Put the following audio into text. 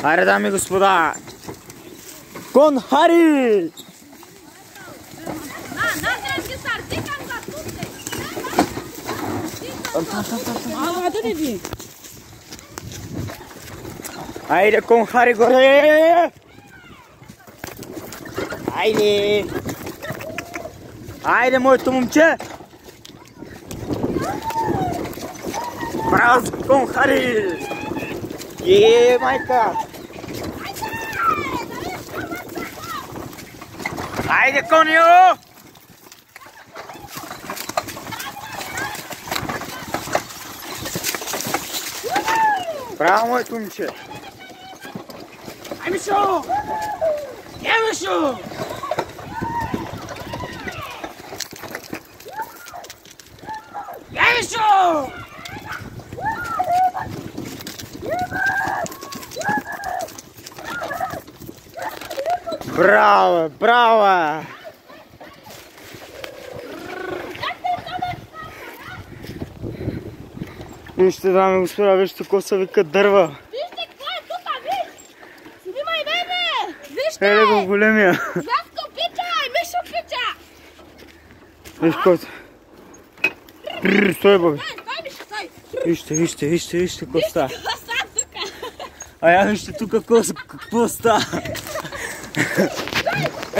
Хайде, дами и господа! Кон Хари! Хайде, Кон Хари, горе! Хайде! Хайде, моето момче! Браво, Кон Хари! Майка! Хайде, Конио! Браво, моето момче! Ай, Мишо! Мишо! Мишо! Браво, браво! Вижте, дами и господа, вижте какво се викат дърва. Вижте какво е тук, виж! Снимай мене! Вижте! Еле го големия. Жаско пича и Мишо пича! Виж който. Стой, бабе. Стой, Мишо, стой! Вижте какво става. Вижте какво става тук! А я вижте тук какво става.